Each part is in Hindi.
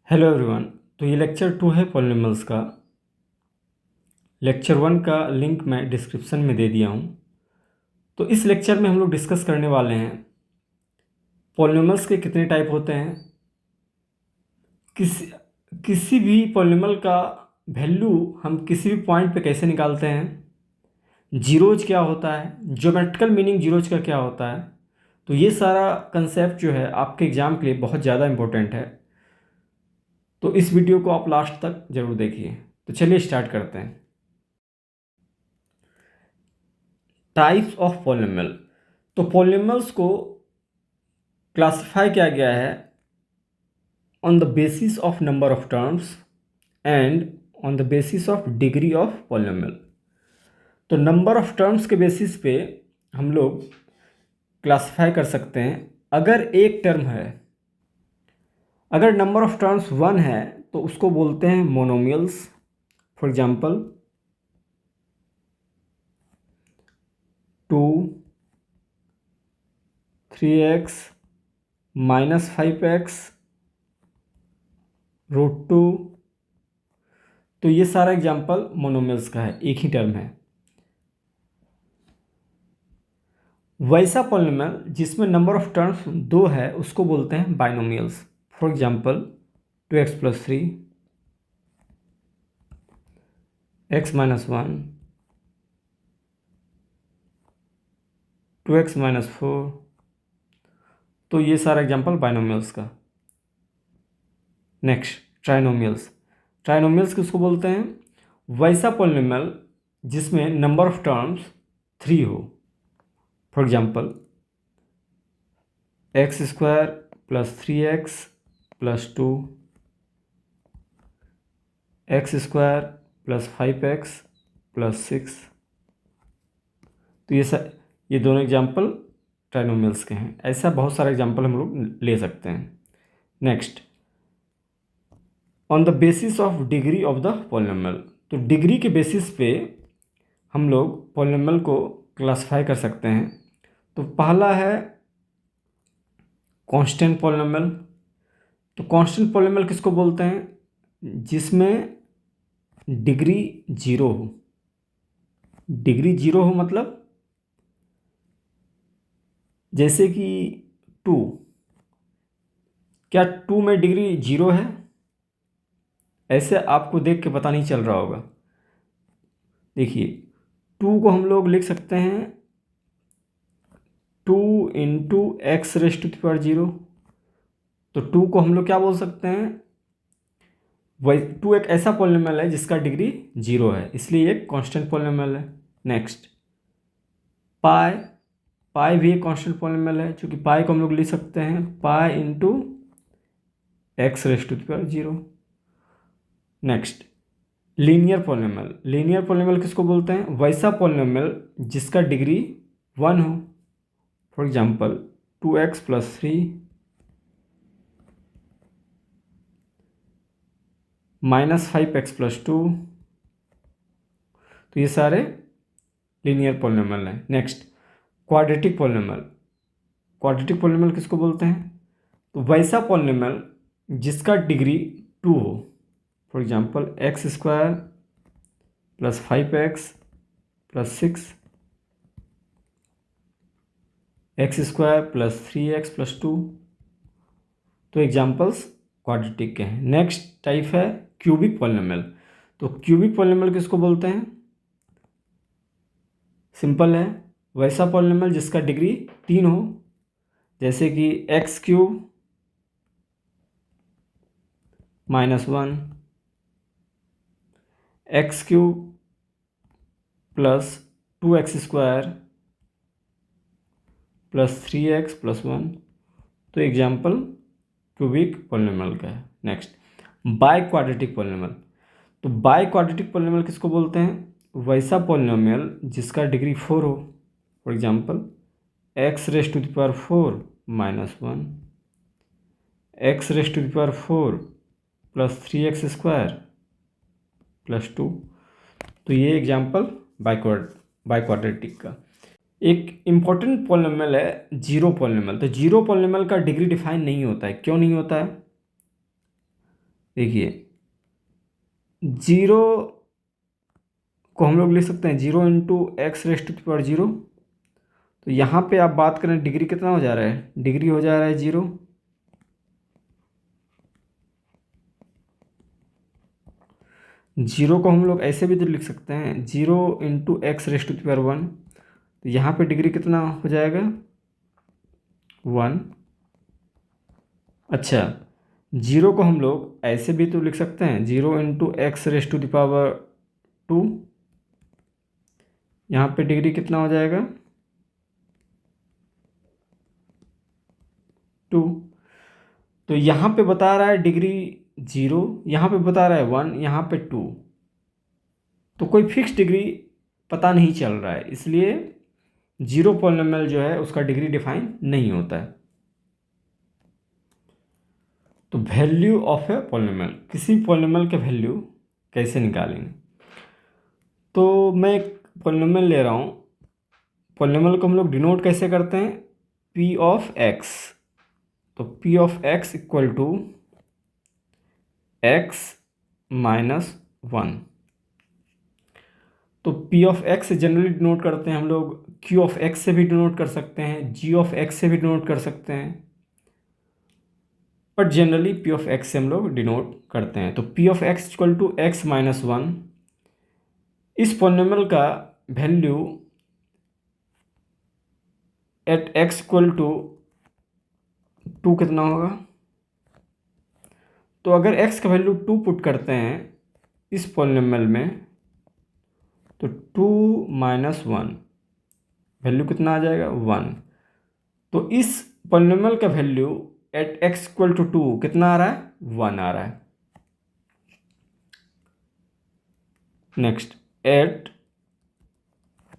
Hello everyone. तो ये लेक्चर 2 है पॉलिनॉमियल्स का। लेक्चर 1 का लिंक मैं डिस्क्रिप्शन में दे दिया हूँ। तो इस लेक्चर में हम लोग डिस्कस करने वाले हैं पॉलिनॉमियल्स के कितने टाइप होते हैं, किसी किसी भी पॉलिनॉमियल का वैल्यू हम किसी भी पॉइंट पे कैसे निकालते हैं, जीरोज क्या होता है, ज्योमेट्रिकल मीनिंग जीरोज का क्या होता है। तो ये सारा कंसेप्ट जो है आपके एग्ज़ाम के लिए बहुत ज़्यादा इम्पोर्टेंट है। तो इस वीडियो को आप लास्ट तक ज़रूर देखिए। तो चलिए स्टार्ट करते हैं। Types of polynomial. तो पॉलिनॉमियल्स को क्लासिफाई किया गया है on the basis of number of terms and on the basis of degree of polynomial. तो नंबर ऑफ टर्म्स के बेसिस पे हम लोग क्लासिफाई कर सकते हैं। अगर एक टर्म है, अगर नंबर ऑफ टर्म्स 1 है तो उसको बोलते हैं monomials. For example 2 3x -5x √2। तो ये सारा एग्जांपल मोनोमियल्स का है, एक ही टर्म है। वैसा पॉलिनॉमियल जिसमें नंबर ऑफ टर्म्स 2 है उसको बोलते हैं binomials. For example 2x + 3 x - 1 2x - 4। तो ये सारा एग्जांपल बाइनोमियल्स का। Next trinomials. ट्राइनोमियल्स किसको बोलते हैं? वैसा पॉलिनॉमियल जिसमें नंबर ऑफ टर्म्स 3 हो। For example x² + 3x + 2 x² + 5x + 6। तो ये दोनों एग्जांपल ट्राइनोमियल्स के हैं। ऐसा बहुत सारे एग्जांपल हम लोग ले सकते हैं। Next on the basis of degree of the polynomial. तो डिग्री के बेसिस पे हम लोग पॉलिनॉमियल को क्लासिफाई कर सकते हैं। तो पहला है कांस्टेंट पॉलिनॉमियल। तो कांस्टेंट पॉलिनॉमियल किसको बोलते हैं? जिसमें डिग्री 0 हो। डिग्री 0 हो मतलब जैसे कि 2। क्या 2 में डिग्री 0 है? ऐसे आपको देख के पता नहीं चल रहा होगा। देखिए 2 को हम लोग लिख सकते हैं 2 × x⁻0। तो 2 को हम लोग क्या बोल सकते हैं? वही 2 एक ऐसा पॉलिनॉमियल है जिसका डिग्री 0 है, इसलिए एक कांस्टेंट पॉलिनॉमियल है। नेक्स्ट पाई। पाई भी एक कांस्टेंट पॉलिनॉमियल है, क्योंकि पाई को हम लोग लिख सकते हैं पाई × x⁻0। Next linear polynomial. Linear polynomial किसको बोलते हैं? वैसा पॉलिनॉमियल जिसका डिग्री 1 हो। For example 2x + 3 -5x + 2। तो ये सारे लीनियर पॉलिनॉमियल हैं। Next quadratic polynomial. Quadratic polynomial किसको बोलते हैं? तो वैसा पॉलिनॉमियल जिसका डिग्री 2 हो। For example x² + 5x + 6 x² + 3x + 2। तो एग्जांपल्स क्वाड्रेटिक के हैं। नेक्स्ट टाइप है क्यूबिक पॉलिनॉमियल। तो क्यूबिक पॉलिनॉमियल किसको बोलते हैं? सिंपल है, वैसा पॉलिनॉमियल जिसका डिग्री 3 हो, जैसे कि x³ - 1 x³ + 2x² + 3x + 1। तो एग्जाम्पल क्यूबिक पॉलिनॉमियल का है। Next by quadratic polynomial. तो बाई क्वाड्रेटिक पॉलिनॉमियल किसको बोलते हैं? वैसा पॉलिनॉमियल जिसका डिग्री 4 हो। For example x⁻4 - 1 x⁻4 + 3x² + 2। तो ये एग्जांपल बाई क्वाड्रेटिक का। एक इम्पॉर्टेंट पॉलिनॉमियल है जीरो पॉलिनॉमियल। तो जीरो पॉलिनॉमियल का डिग्री डिफाइन नहीं होता है। क्यों नहीं होता है? देखिए 0 को हम लोग लिख सकते हैं 0 into x raised to the power 0। तो यहाँ पे आप बात करें डिग्री कितना हो जा रहा है, डिग्री हो जा रहा है 0। जीरो को हम लोग ऐसे भी तो लिख सकते हैं 0 into x raised to the power 1। तो यहाँ पे डिग्री कितना हो जाएगा 1। अच्छा, 0 को हम लोग ऐसे भी तो लिख सकते हैं 0 into x raised to the power 2। यहाँ पे डिग्री कितना हो जाएगा 2। तो यहाँ पे बता रहा है डिग्री 0, यहाँ पे बता रहा है 1, यहाँ पे 2। तो कोई फिक्स डिग्री पता नहीं चल रहा है, इसलिए जीरो पॉलिनोमियल जो है उसका डिग्री डिफाइन नहीं होता है। तो वैल्यू ऑफ ए पॉलिनोमियल, किसी पॉलिनोमियल के वैल्यू कैसे निकालेंगे। तो मैं एक पॉलिनोमियल ले रहा हूँ, पॉलिनोमियल को हम लोग डिनोट कैसे करते हैं, पी ऑफ एक्स। तो p of x equal to x minus 1। तो p of x generally denote करते हैं हम लोग, क्यू ऑफ एक्स से भी डिनोट कर सकते हैं, जी ऑफ एक्स से भी डिनोट कर सकते हैं, but generally p of x से हम लोग डिनोट करते हैं। तो p of x equal to x minus 1। इस पॉलिनोमियल का value at x equal to 2 कितना होगा। तो अगर x का वैल्यू 2 पुट करते हैं इस पॉलिनोमियल में, तो 2 माइनस 1 वैल्यू कितना आ जाएगा 1। तो इस पॉलिनोमियल का value at x equal to 2 कितना आ रहा है 1 आ रहा है। Next at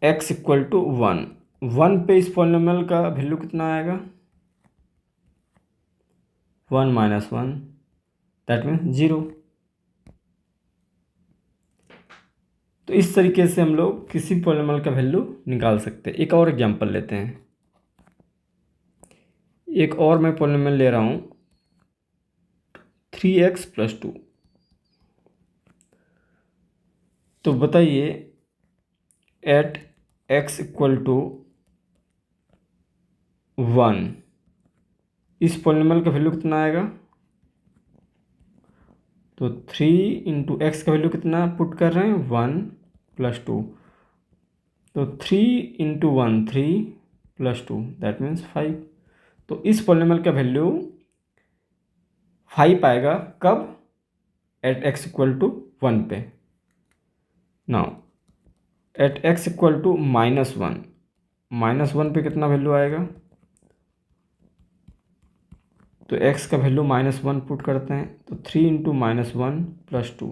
x equal to 1 पे इस पॉलिनोमियल का वैल्यू कितना आएगा 1 माइनस 1, दैट मीन्स 0। तो इस तरीके से हम लोग किसी पॉलिनोमियल का वैल्यू निकाल सकते हैं। एक और एग्जांपल लेते हैं, एक और मैं पॉलिनोमियल ले रहा हूँ 3x प्लस 2। तो बताइए एट x इक्वल टू 1 इस पॉलिनोमियल का वैल्यू कितना आएगा। तो 3 इंटू एक्स का वैल्यू कितना पुट कर रहे हैं 1 प्लस 2। तो 3 इंटू 1 3 प्लस 2 दैट मीन्स 5। तो इस पॉलिनोमियल का वैल्यू 5 आएगा कब, एट x इक्वल टू 1 पे। Now at x equal to minus 1 पे कितना वैल्यू आएगा। तो x का वैल्यू -1 पुट करते हैं, तो 3 into minus 1 plus 2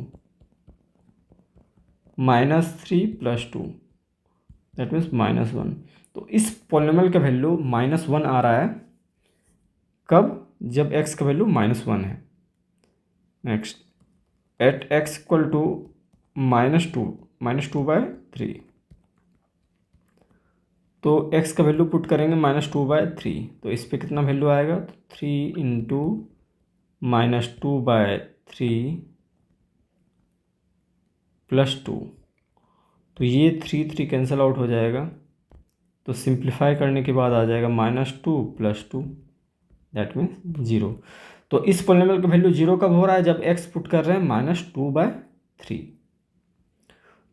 -3 plus 2 that means -1। तो इस पॉलिनोमियल का वैल्यू -1 आ रहा है कब, जब x का वैल्यू -1 है। Next at x equal to -2/3। तो x का वैल्यू पुट करेंगे -2/3, तो इस पे कितना वैल्यू आएगा, तो 3 इंटू -2/3 प्लस 2। तो ये 3 कैंसिल आउट हो जाएगा, तो सिंप्लीफाई करने के बाद आ जाएगा -2 प्लस 2 दैट मीन्स 0। तो इस पॉलिनोमियल का वैल्यू 0 कब हो रहा है, जब x पुट कर रहे हैं -2/3।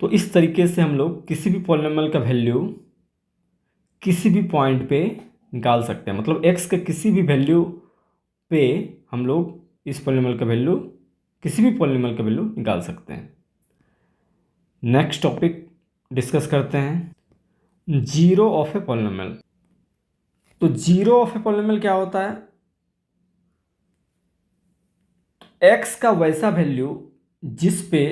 तो इस तरीके से हम लोग किसी भी पॉलिनोमियल का वैल्यू किसी भी पॉइंट पे निकाल सकते हैं, मतलब x के किसी भी वैल्यू पे हम लोग इस पॉलिनोमियल का वैल्यू, किसी भी पॉलिनोमियल का वैल्यू निकाल सकते हैं। नेक्स्ट टॉपिक डिस्कस करते हैं जीरो ऑफ ए पॉलिनोमियल। तो जीरो ऑफ ए पॉलिनोमियल क्या होता है, x का वैसा वैल्यू जिस पे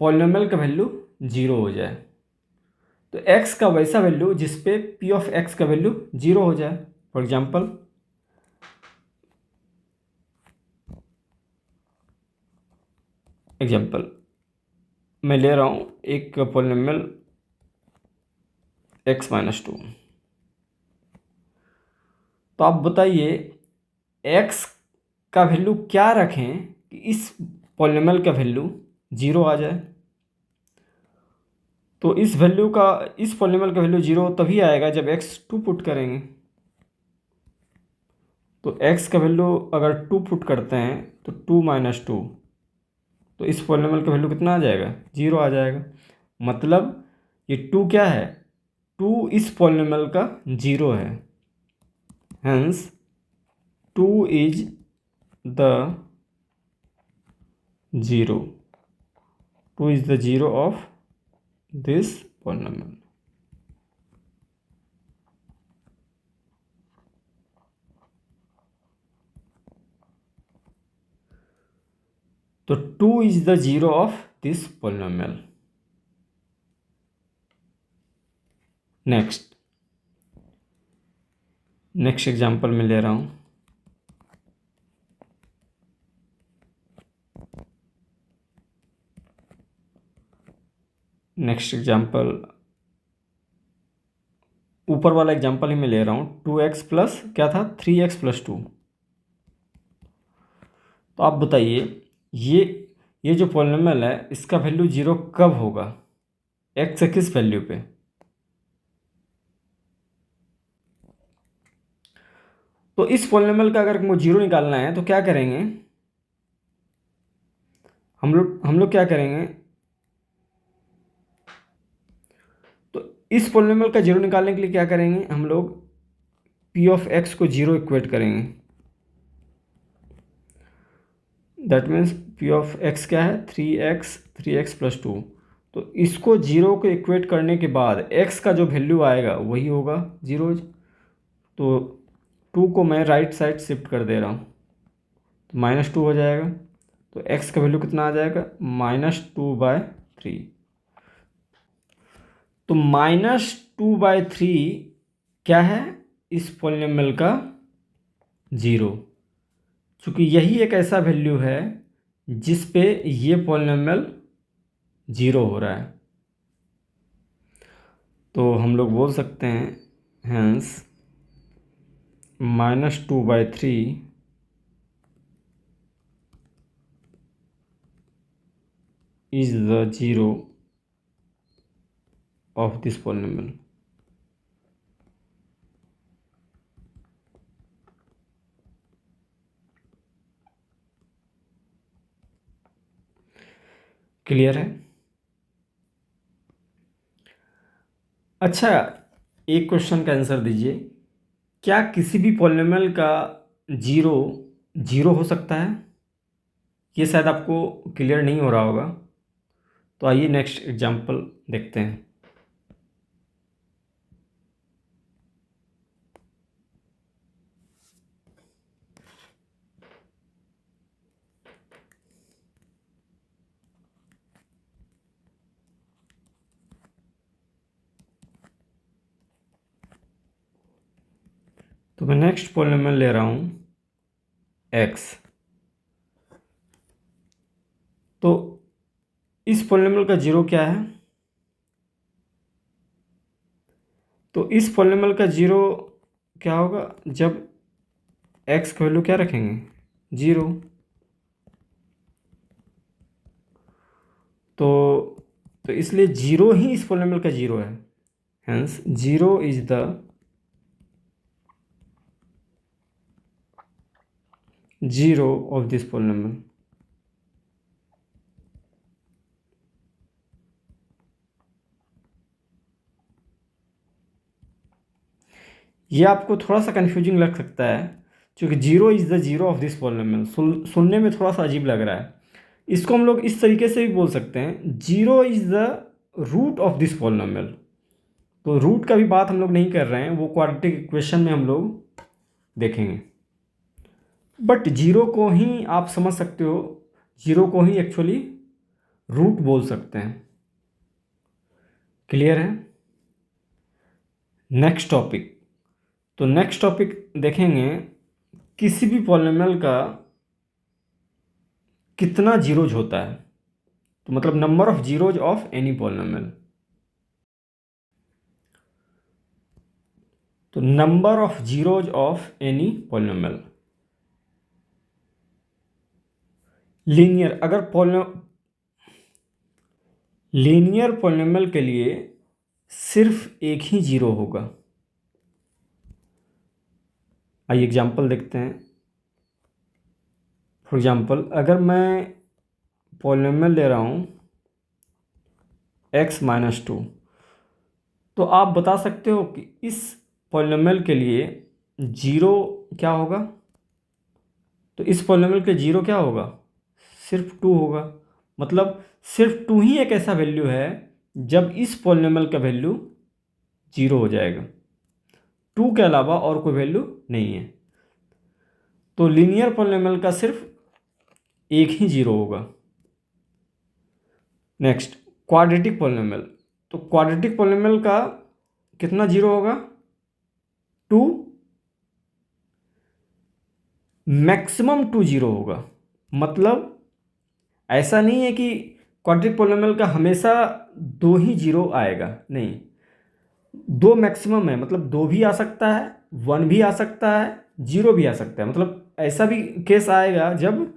पॉलिनोमियल का वैल्यू 0 हो जाए। तो x का वैसा वैल्यू जिस पे p ऑफ x का वैल्यू 0 हो जाए। फॉर एग्जाम्पल मैं ले रहा हूँ एक पॉलिनोमियल x माइनस 2। तो आप बताइए x का वैल्यू क्या रखें कि इस पॉलिनॉमियल का वैल्यू 0 आ जाए। तो इस पॉलिनॉमियल का वैल्यू 0 तभी आएगा जब x 2 पुट करेंगे। तो x का वैल्यू अगर 2 पुट करते हैं तो 2 - 2, तो इस पॉलिनॉमियल का वैल्यू कितना आ जाएगा? 0 आ जाएगा। मतलब ये 2 क्या है? 2 इस पॉलिनॉमियल का 0 है। Hence 2 is the 0, 2 is the 0 of this polynomial. तो 2 is the 0 of this polynomial. Next example में ले रहा हूँ। नेक्स्ट एग्जांपल, ऊपर वाला एग्जांपल ही मैं ले रहा हूँ। 2x प्लस क्या था? 3x + 2। तो आप बताइए ये जो पॉलिनॉमियल है इसका वैल्यू 0 कब होगा? x से किस वैल्यू पे? तो इस पॉलिनॉमियल का अगर हमको 0 निकालना है तो क्या करेंगे? हम लोग क्या करेंगे? तो इस पॉलिनॉमियल का 0 निकालने के लिए क्या करेंगे? हम लोग p ऑफ x को 0 इक्वेट करेंगे। That means p of x क्या है? 3x + 2। तो इसको 0 को इक्वेट करने के बाद x का जो वैल्यू आएगा वही होगा 0। तो 2 को मैं राइट साइड शिफ्ट कर दे रहा हूँ, तो -2 हो जाएगा। तो x का वैल्यू कितना आ जाएगा? -2/3। तो -2/3 क्या है? इस पॉलिनॉमियल का 0। चूँकि यही एक ऐसा वैल्यू है जिस पे ये पॉलिनॉमियल 0 हो रहा है, तो हम लोग बोल सकते हैं hence -2/3 is the 0 of this polynomial। Clear है? अच्छा, एक क्वेश्चन का आंसर दीजिए। क्या किसी भी पॉलिनॉमियल का 0 0 हो सकता है? ये शायद आपको क्लियर नहीं हो रहा होगा। तो आइए नेक्स्ट एग्जांपल देखते हैं। तो मैं नेक्स्ट पॉलिनॉमियल ले रहा हूँ x। तो इस पॉलिनॉमियल का 0 क्या है? तो इस पॉलिनॉमियल का 0 क्या होगा? जब x का वैल्यू क्या रखेंगे? 0। तो इसलिए 0 ही इस पॉलिनॉमियल का 0 है। Hence 0 is the 0 of this polynomial. ये आपको थोड़ा सा कन्फ्यूजिंग लग सकता है क्योंकि 0 is the 0 of this polynomial सुनने में थोड़ा सा अजीब लग रहा है। इसको हम लोग इस तरीके से भी बोल सकते हैं, 0 is the root of this polynomial. तो रूट का भी बात हम लोग नहीं कर रहे हैं, वो क्वाड्रेटिक इक्वेशन में हम लोग देखेंगे। बट 0 को ही आप समझ सकते हो, 0 को ही एक्चुअली रूट बोल सकते हैं। क्लियर है? Next topic. तो नेक्स्ट टॉपिक देखेंगे किसी भी पॉलिनॉमियल का कितना जीरोज होता है। तो मतलब number of zeros of any polynomial. तो number of zeros of any polynomial, linear linear polynomial के लिए सिर्फ एक ही जीरो होगा। आइए एग्जांपल देखते हैं। फॉर एग्जांपल, अगर मैं पॉलिनॉमियल ले रहा हूँ x-2, तो आप बता सकते हो कि इस पॉलिनॉमियल के लिए जीरो क्या होगा। तो इस पॉलिनॉमियल के जीरो क्या होगा, सिर्फ टू होगा। मतलब सिर्फ टू ही एक ऐसा वैल्यू है जब इस पॉलिनॉमियल का वैल्यू जीरो हो जाएगा, टू के अलावा और कोई वैल्यू नहीं है। तो लीनियर पॉलिनॉमियल का सिर्फ एक ही जीरो होगा। Next, quadratic polynomial. तो क्वाड्रेटिक पॉलिनॉमियल का कितना जीरो होगा, टू, मैक्सिमम टू जीरो होगा। मतलब ऐसा नहीं है कि क्वाड्रेटिक पॉलिनॉमियल का हमेशा दो ही जीरो आएगा, नहीं, दो मैक्सिमम है। मतलब दो भी आ सकता है, वन भी आ सकता है, जीरो भी आ सकता है। मतलब ऐसा भी केस आएगा जब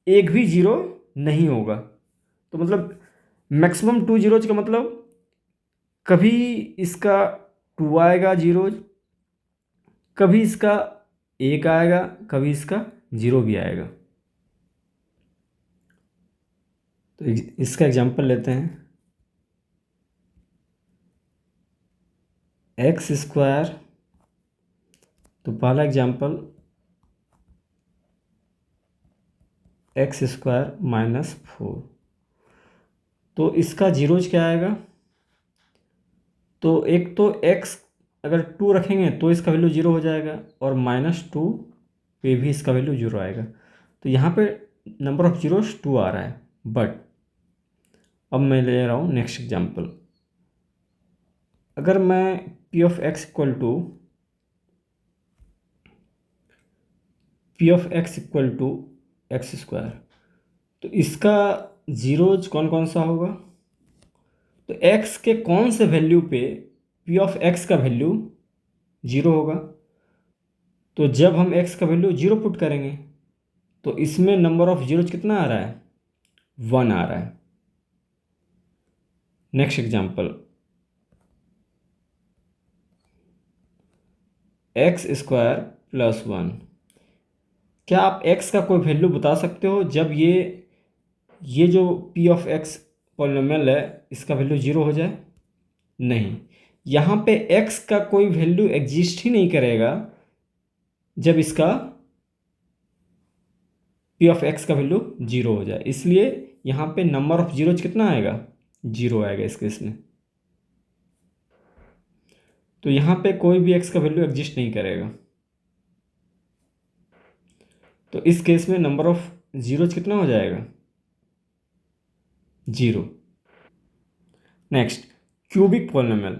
एक भी जीरो नहीं होगा। तो मतलब मैक्सिमम टू जीरोज का मतलब कभी इसका टू आएगा जीरोज, कभी इसका एक आएगा, कभी इसका जीरो भी आएगा। तो इसका एग्जांपल लेते हैं। एक्स स्क्वायर, तो पहला एग्जांपल एक्स स्क्वायर -4, तो इसका जीरोज क्या आएगा। तो एक तो x अगर टू रखेंगे तो इसका वैल्यू जीरो हो जाएगा, और -2 पे भी इसका वैल्यू जीरो आएगा। तो यहाँ पे नंबर ऑफ जीरोस टू आ रहा है। बट अब मैं ले रहा हूँ नेक्स्ट एग्जांपल। अगर मैं p of x equal to x square, तो इसका जीरोज कौन कौन सा होगा। तो x के कौन से वैल्यू पे p ऑफ x का वैल्यू जीरो होगा। तो जब हम x का वैल्यू जीरो पुट करेंगे तो इसमें नंबर ऑफ जीरोज कितना आ रहा है, वन आ रहा है। Next example, x square plus one. क्या आप x का कोई वैल्यू बता सकते हो जब ये जो p ऑफ x पॉलिनॉमियल है इसका वैल्यू जीरो हो जाए। नहीं, यहाँ पे x का कोई वैल्यू एग्जिस्ट ही नहीं करेगा जब इसका p ऑफ x का वैल्यू जीरो हो जाए। इसलिए यहाँ पे नंबर ऑफ जीरोज कितना आएगा, जीरो आएगा इस केस में। तो यहाँ पे कोई भी x का वैल्यू एग्जिस्ट नहीं करेगा। तो इस केस में नंबर ऑफ जीरोज कितना हो जाएगा, जीरो। Next, cubic polynomial.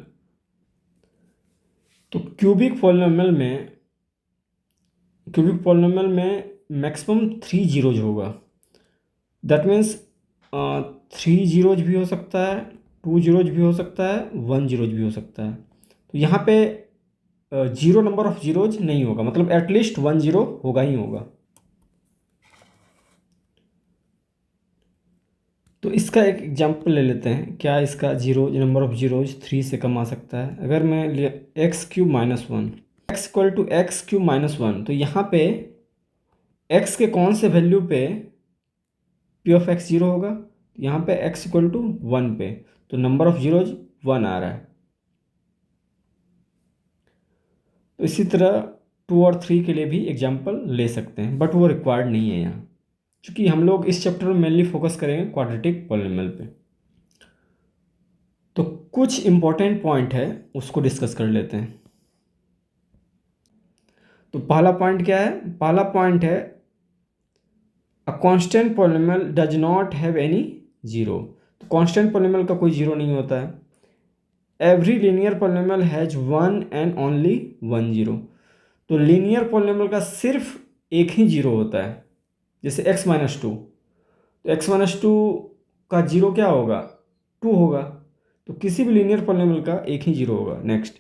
तो क्यूबिक पॉलिनॉमियल में मैक्सिमम थ्री जीरोज होगा। दैट मीन्स थ्री जीरोज भी हो सकता है, टू जीरोज भी हो सकता है, वन जीरोज भी हो सकता है। तो यहाँ पे जीरो नंबर ऑफ जीरोज नहीं होगा, मतलब एटलीस्ट वन जीरो होगा ही होगा। तो इसका एक एग्जांपल ले लेते हैं। क्या इसका zero number of zeros three से कम आ सकता है। अगर मैं x cube -1, x equal to x cube -1, तो यहाँ पे x के कौन से वैल्यू पे p ऑफ x जीरो होगा। यहाँ पे x इक्वल टू वन पे, तो नंबर ऑफ जीरोज वन आ रहा है। तो इसी तरह टू और थ्री के लिए भी एग्जांपल ले सकते हैं, बट वो रिक्वायर्ड नहीं है यहाँ, क्योंकि हम लोग इस चैप्टर में मेनली फोकस करेंगे क्वाड्रेटिक पॉलिनॉमियल पे। तो कुछ इंपॉर्टेंट पॉइंट है उसको डिस्कस कर लेते हैं। तो पहला पॉइंट क्या है, पहला पॉइंट है a constant polynomial does not have any zero. तो कांस्टेंट पॉलिनॉमियल का कोई जीरो नहीं होता है। Every linear polynomial has one and only one zero. तो लीनियर पॉलिनॉमियल का सिर्फ एक ही जीरो होता है। जैसे x-2, तो x-2 का जीरो क्या होगा, टू होगा। तो किसी भी लीनियर पॉलिनॉमियल का एक ही जीरो होगा। नेक्स्ट,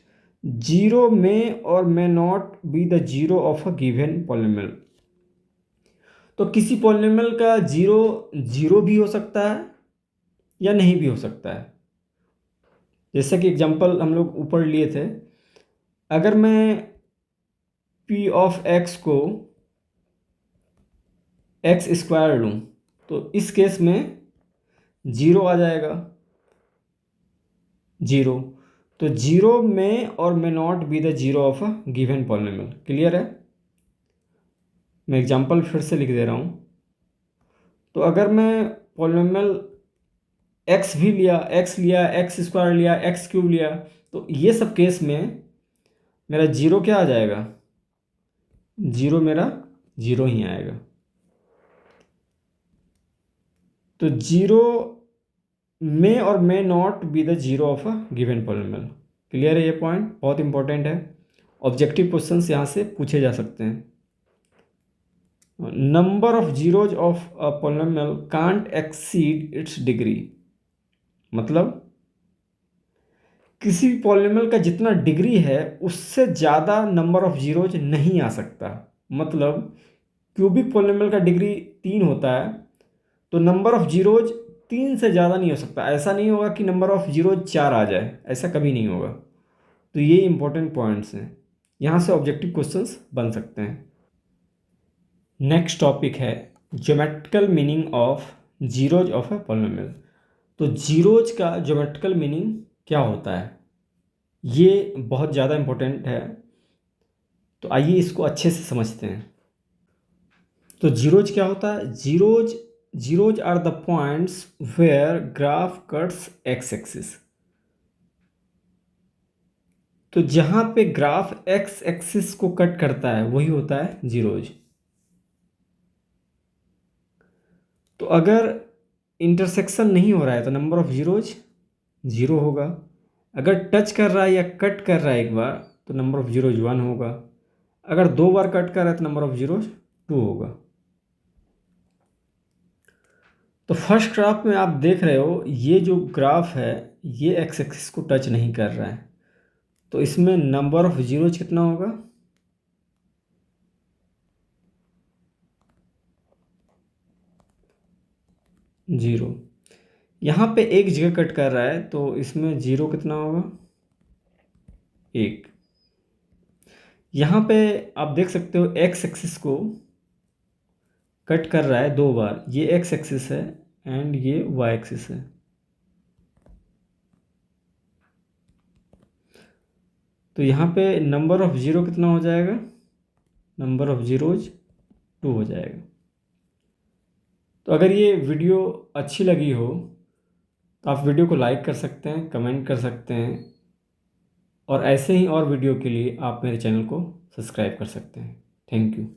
जीरो में और may not be the zero of a given polynomial. तो किसी पॉलिनॉमियल का जीरो जीरो भी हो सकता है या नहीं भी हो सकता है। जैसे कि एग्जांपल हम लोग ऊपर लिए थे, अगर मैं पी ऑफ एक्स को एक्स स्क्वायर लूँ तो इस केस में जीरो आ जाएगा, जीरो। तो जीरो में और may not be the zero of a given polynomial. Clear है? मैं एग्जांपल फिर से लिख दे रहा हूँ। तो अगर मैं पॉलिनॉमियल एक्स भी लिया, एक्स लिया, एक्स स्क्वायर लिया, एक्स क्यूब लिया, तो ये सब केस में मेरा जीरो क्या आ जाएगा, जीरो मेरा जीरो ही आएगा। तो जीरो मे और may not be the zero of a given polynomial. Clear है? ये पॉइंट बहुत इंपॉर्टेंट है, ऑब्जेक्टिव क्वेश्चंस यहाँ से पूछे जा सकते हैं। Number of zeros of a polynomial can't exceed it's degree. मतलब किसी पॉलिनॉमियल का जितना डिग्री है उससे ज़्यादा नंबर ऑफ जीरोज नहीं आ सकता। मतलब क्यूबिक पॉलिनॉमियल का डिग्री 3 होता है, तो नंबर ऑफ जीरोज 3 से ज़्यादा नहीं हो सकता। ऐसा नहीं होगा कि नंबर ऑफ जीरोज 4 आ जाए, ऐसा कभी नहीं होगा। तो ये इंपॉर्टेंट पॉइंट्स हैं, यहाँ से ऑब्जेक्टिव क्वेश्चंस बन सकते हैं। नेक्स्ट टॉपिक है geometrical meaning of zeros of a polynomial. तो जीरोज का ज्योमेट्रिकल मीनिंग क्या होता है, ये बहुत ज़्यादा इम्पोर्टेंट है। तो आइए इसको अच्छे से समझते हैं। तो जीरोज क्या होता है? Zeros are the points where graph cuts x axis. तो जहाँ पे ग्राफ एक्स एक्सिस को कट करता है वही होता है जीरोज। तो अगर इंटरसेक्शन नहीं हो रहा है तो नंबर ऑफ जीरोज जीरो होगा। अगर टच कर रहा है या कट कर रहा है एक बार तो नंबर ऑफ जीरोज 1 होगा। अगर 2 बार कट कर रहा है तो नंबर ऑफ जीरोज 2 होगा। तो फर्स्ट ग्राफ में आप देख रहे हो ये जो ग्राफ है ये एक्स एक्सिस को टच नहीं कर रहा है, तो इसमें नंबर ऑफ जीरोज कितना होगा, जीरो। यहाँ पे एक जगह कट कर रहा है तो इसमें जीरो कितना होगा, एक। यहाँ पे आप देख सकते हो एक्स एक्सिस को कट कर रहा है 2 बार, ये एक्स एक्सिस है एंड ये वाई एक्सिस है। तो यहाँ पे नंबर ऑफ ज़ीरो कितना हो जाएगा, नंबर ऑफ ज़ीरोज 2 हो जाएगा। तो अगर ये वीडियो अच्छी लगी हो तो आप वीडियो को लाइक कर सकते हैं, कमेंट कर सकते हैं, और ऐसे ही और वीडियो के लिए आप मेरे चैनल को सब्सक्राइब कर सकते हैं। Thank you.